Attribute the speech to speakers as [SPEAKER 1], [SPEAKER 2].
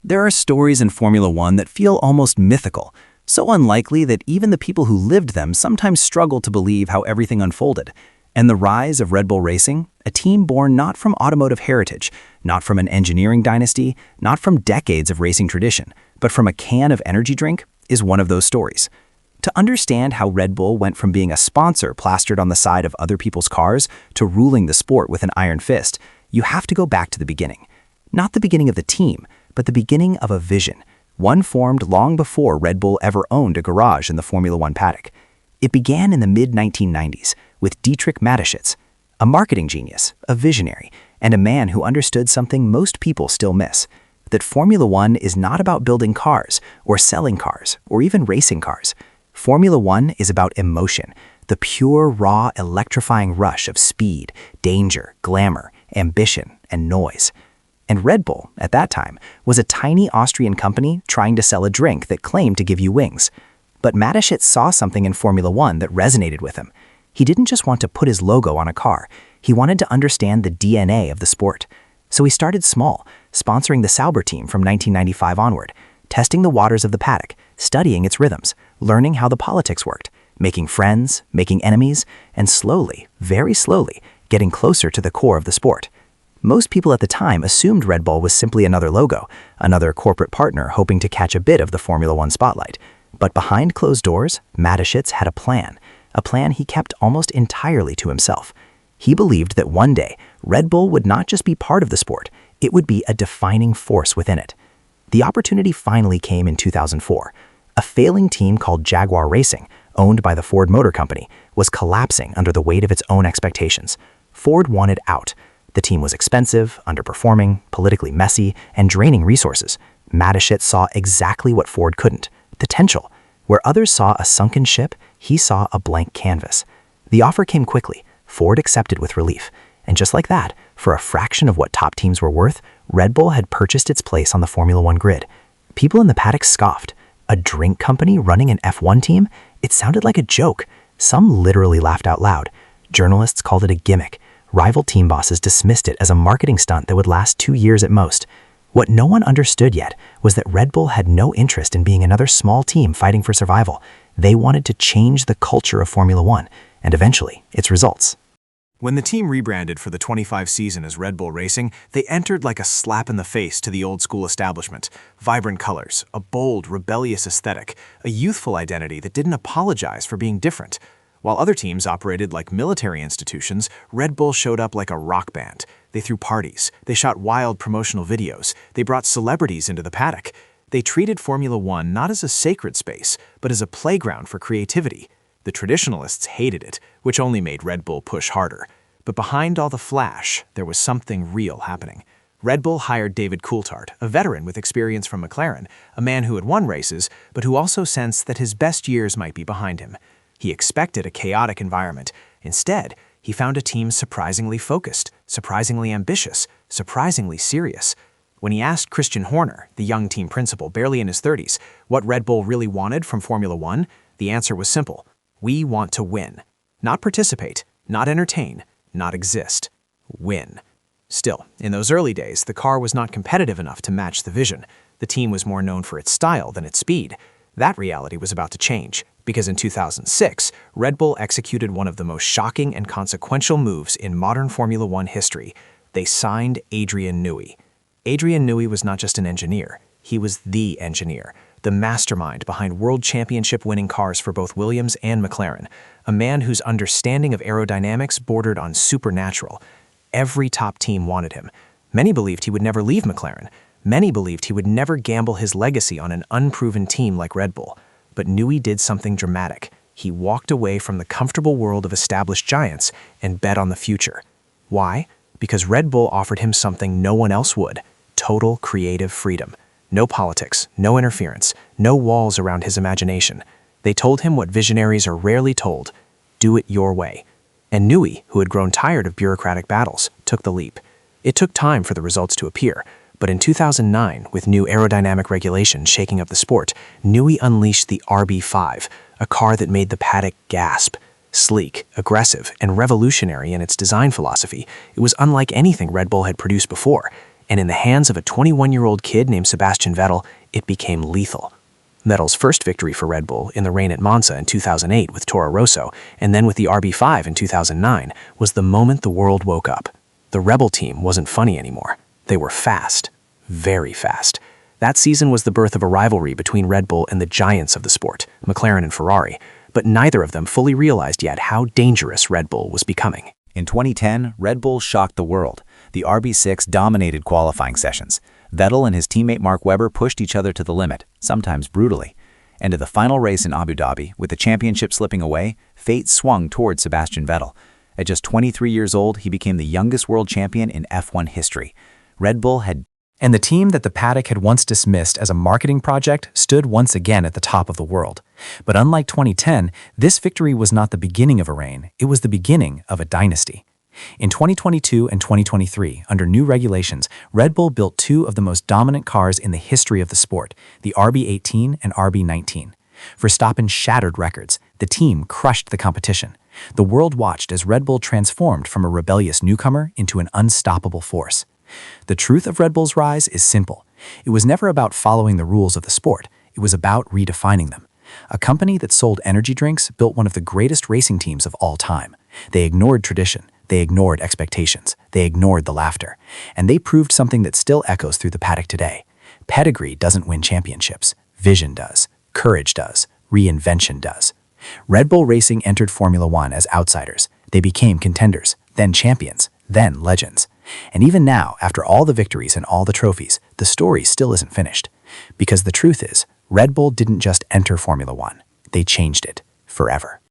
[SPEAKER 1] There are stories in Formula One that feel almost mythical, so unlikely that even the people who lived them sometimes struggle to believe how everything unfolded. And the rise of Red Bull Racing, a team born not from automotive heritage, not from an engineering dynasty, not from decades of racing tradition, but from a can of energy drink, is one of those stories. To understand how Red Bull went from being a sponsor plastered on the side of other people's cars to ruling the sport with an iron fist, you have to go back to the beginning. Not the beginning of the team, but the beginning of a vision, one formed long before Red Bull ever owned a garage in the Formula One paddock. It began in the mid-1990s with Dietrich Mateschitz, a marketing genius, a visionary, and a man who understood something most people still miss, that Formula One is not about building cars or selling cars or even racing cars. Formula One is about emotion, the pure, raw, electrifying rush of speed, danger, glamour, ambition, and noise. And Red Bull, at that time, was a tiny Austrian company trying to sell a drink that claimed to give you wings. But Mateschitz saw something in Formula One that resonated with him. He didn't just want to put his logo on a car. He wanted to understand the DNA of the sport. So he started small, sponsoring the Sauber team from 1995 onward, testing the waters of the paddock, studying its rhythms, learning how the politics worked, making friends, making enemies, and slowly, very slowly, getting closer to the core of the sport. Most people at the time assumed Red Bull was simply another logo, another corporate partner hoping to catch a bit of the Formula One spotlight. But behind closed doors, Mateschitz had a plan he kept almost entirely to himself. He believed that one day, Red Bull would not just be part of the sport, it would be a defining force within it. The opportunity finally came in 2004. A failing team called Jaguar Racing, owned by the Ford Motor Company, was collapsing under the weight of its own expectations. Ford wanted out. The team was expensive, underperforming, politically messy, and draining resources. Mateschitz saw exactly what Ford couldn't: potential. Where others saw a sunken ship, he saw a blank canvas. The offer came quickly. Ford accepted with relief. And just like that, for a fraction of what top teams were worth, Red Bull had purchased its place on the Formula One grid. People in the paddock scoffed. A drink company running an F1 team? It sounded like a joke. Some literally laughed out loud. Journalists called it a gimmick. Rival team bosses dismissed it as a marketing stunt that would last 2 years at most. What no one understood yet was that Red Bull had no interest in being another small team fighting for survival. They wanted to change the culture of Formula One, and eventually, its results.
[SPEAKER 2] When the team rebranded for the 25 season as Red Bull Racing, they entered like a slap in the face to the old-school establishment. Vibrant colors, a bold, rebellious aesthetic, a youthful identity that didn't apologize for being different. While other teams operated like military institutions, Red Bull showed up like a rock band. They threw parties, they shot wild promotional videos, they brought celebrities into the paddock. They treated Formula One not as a sacred space, but as a playground for creativity. The traditionalists hated it, which only made Red Bull push harder. But behind all the flash, there was something real happening. Red Bull hired David Coulthard, a veteran with experience from McLaren, a man who had won races, but who also sensed that his best years might be behind him. He expected a chaotic environment. Instead, he found a team surprisingly focused, surprisingly ambitious, surprisingly serious. When he asked Christian Horner, the young team principal barely in his 30s, what Red Bull really wanted from Formula One, the answer was simple. We want to win. Not participate, not entertain, not exist. Win. Still, in those early days, the car was not competitive enough to match the vision. The team was more known for its style than its speed. That reality was about to change, because in 2006, Red Bull executed one of the most shocking and consequential moves in modern Formula One history. They signed Adrian Newey. Adrian Newey was not just an engineer. He was the engineer, the mastermind behind world championship-winning cars for both Williams and McLaren, a man whose understanding of aerodynamics bordered on supernatural. Every top team wanted him. Many believed he would never leave McLaren. Many believed he would never gamble his legacy on an unproven team like Red Bull. But Newey did something dramatic. He walked away from the comfortable world of established giants and bet on the future. Why? Because Red Bull offered him something no one else would: total creative freedom. No politics, no interference, no walls around his imagination. They told him what visionaries are rarely told: do it your way. And Newey, who had grown tired of bureaucratic battles, took the leap. It took time for the results to appear, but in 2009, with new aerodynamic regulations shaking up the sport, Newey unleashed the RB5, a car that made the paddock gasp. Sleek, aggressive, and revolutionary in its design philosophy, it was unlike anything Red Bull had produced before. and in the hands of a 21-year-old kid named Sebastian Vettel, it became lethal. Vettel's first victory for Red Bull in the rain at Monza in 2008 with Toro Rosso, and then with the RB5 in 2009, was the moment the world woke up. The Rebel team wasn't funny anymore. They were fast. Very fast. That season was the birth of a rivalry between Red Bull and the giants of the sport, McLaren and Ferrari, but neither of them fully realized yet how dangerous Red Bull was becoming.
[SPEAKER 1] In 2010, Red Bull shocked the world. The RB6 dominated qualifying sessions. Vettel and his teammate Mark Webber pushed each other to the limit, sometimes brutally. And at the final race in Abu Dhabi, with the championship slipping away, fate swung toward Sebastian Vettel. At just 23 years old, he became the youngest world champion in F1 history. Red Bull had... And the team that the Paddock had once dismissed as a marketing project stood once again at the top of the world. But unlike 2010, this victory was not the beginning of a reign, it was the beginning of a dynasty. In 2022 and 2023, under new regulations, Red Bull built two of the most dominant cars in the history of the sport, the RB18 and RB19. Verstappen shattered records. The team crushed the competition. The world watched as Red Bull transformed from a rebellious newcomer into an unstoppable force. The truth of Red Bull's rise is simple. It was never about following the rules of the sport. It was about redefining them. A company that sold energy drinks built one of the greatest racing teams of all time. They ignored tradition. They ignored expectations. They ignored the laughter. And they proved something that still echoes through the Paddock today. Pedigree doesn't win championships. Vision does. Courage does. Reinvention does. Red Bull Racing entered Formula One as outsiders. They became contenders, then champions, then legends. And even now, after all the victories and all the trophies, the story still isn't finished. Because the truth is, Red Bull didn't just enter Formula One. They changed it forever.